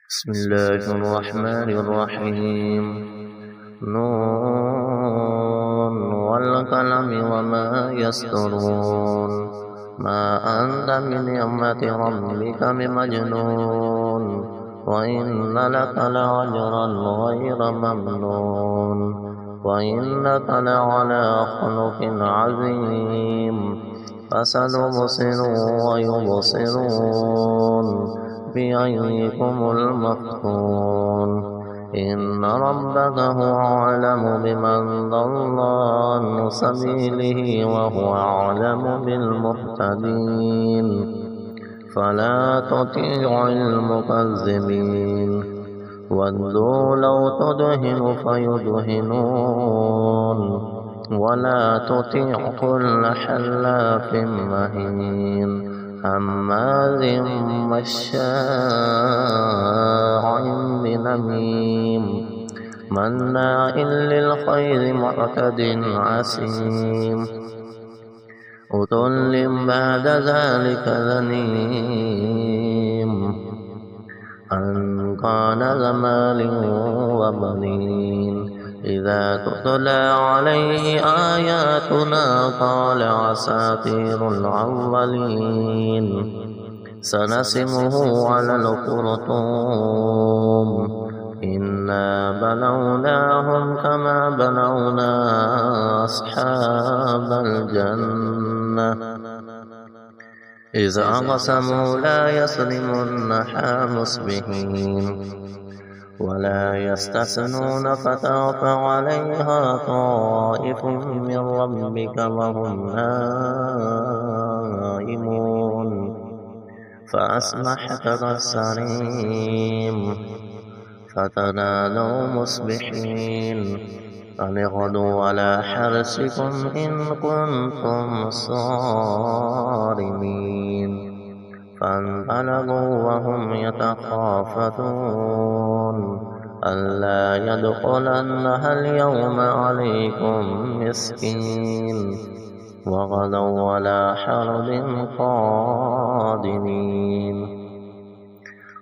بسم الله الرحمن الرحيم نون والقلم وما يسطرون ما أنت بنعمة ربك بمجنون وإن لك لأجرا غير ممنون وإنك لعلى خلق عظيم فسنبصر ويبصرون بأيكم المفتون إن ربك هو أعلم بمن ضل عن سبيله وهو أعلم بالمهتدين فلا تطع المكذبين ودوا لو تدهن فيدهنون ولا تطع كل حلاف مهين هماز مشاء بنميم مناع للخير معتد عسيم عتل بعد ذلك ذنيم أن كان ذا مال وبنين إذا تتلى عليه آياتنا قال أساطير الأولين سنسمه على الخرطوم إنا بلوناهم كما بلونا أصحاب الجنة إذا أقسموا لا يسلمنها مصبحين ولا يستثنون فتطاف عليها طائف من ربك وهم نائمون فأصبحت كالصريم فتنادوا مصبحين أن اغدوا على حرثكم إن كنتم صارمين فانطلقوا وهم يتخافتون ألا يدخلنها اليوم عليكم مسكين وغدوا على حرد قادمين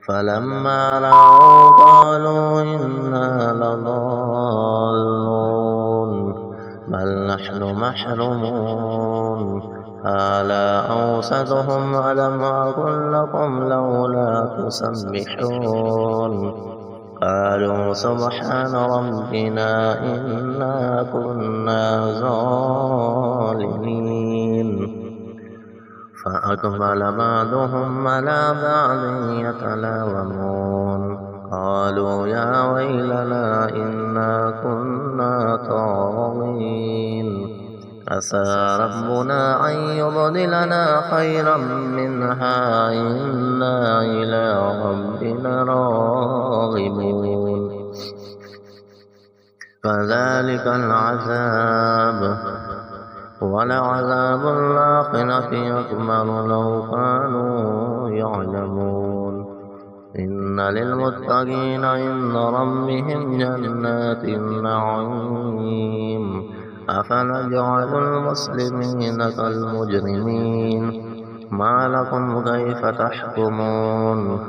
فلما رأوا قالوا إنا لضالون بل نحن محرومون هذا أوسطهم ألم أقل لكم لولا تسبحون قالوا سبحان ربنا إنا كنا ظالمين فأقبل بعضهم على بعض يتلاومون قالوا يا ويلنا إنا كنا طاغين عسى ربنا أن يبدلنا خيرا منها إنا إلى ربنا راغبون فذلك العذاب ولعذاب الآخرة أكبر لو كانوا يعلمون إن للمتقين عند ربهم جنات النعيم أفنجعل المسلمين كالمجرمين ما لكم كيف تحكمون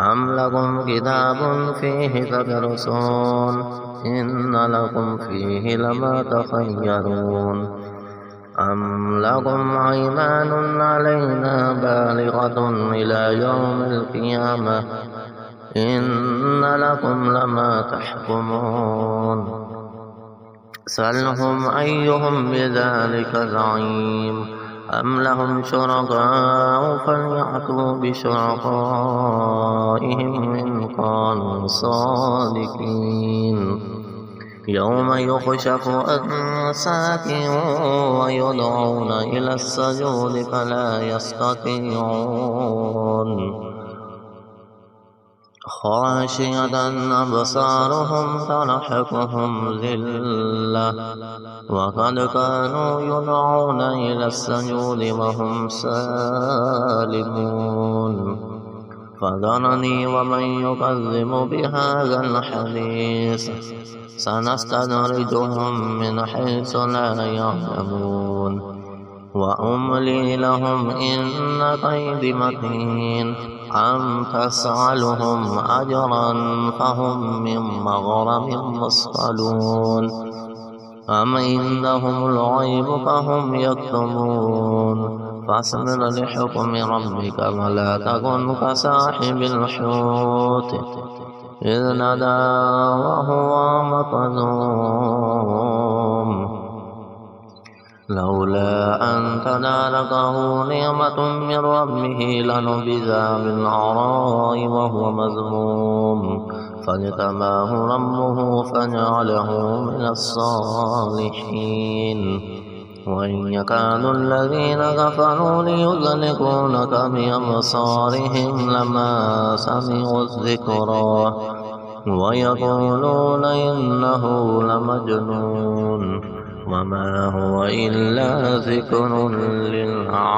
أم لكم كتاب فيه تدرسون إن لكم فيه لما تخيرون أم لكم أيمان علينا بالغة إلى يوم القيامة إن لكم لما تحكمون سألهم أيهم بذلك زعيم أم لهم شركاء فليأتوا بشركائهم إن كانوا صادقين يوم يكشف عن ساق ويدعون إلى السجود فلا يستطيعون خاشعة أبصارهم ترهقهم ذلة وقد كانوا يدعون إلى السجود وهم سالمون فذرني ومن يكذب بهذا الحديث سنستدرجهم من حيث لا يعلمون وأملي لهم إن كيدي متين أم تسألهم أجرا فهم من مغرم مثقلون أم عندهم الغيب فهم يكتبون فاصبر لحكم ربك ولا تكن كصاحب الحوت إذ نادى وهو مكظوم لولا أن تداركه نعمة من ربه لنبذ بالعراء وهو مذموم فاجتباه ربه فجعله من الصالحين وإن يكاد الذين كفروا ليزلقونك بأبصارهم لما سمعوا الذكرى ويقولون إنه لمجنون وما هو إلا ذكر للعالمين.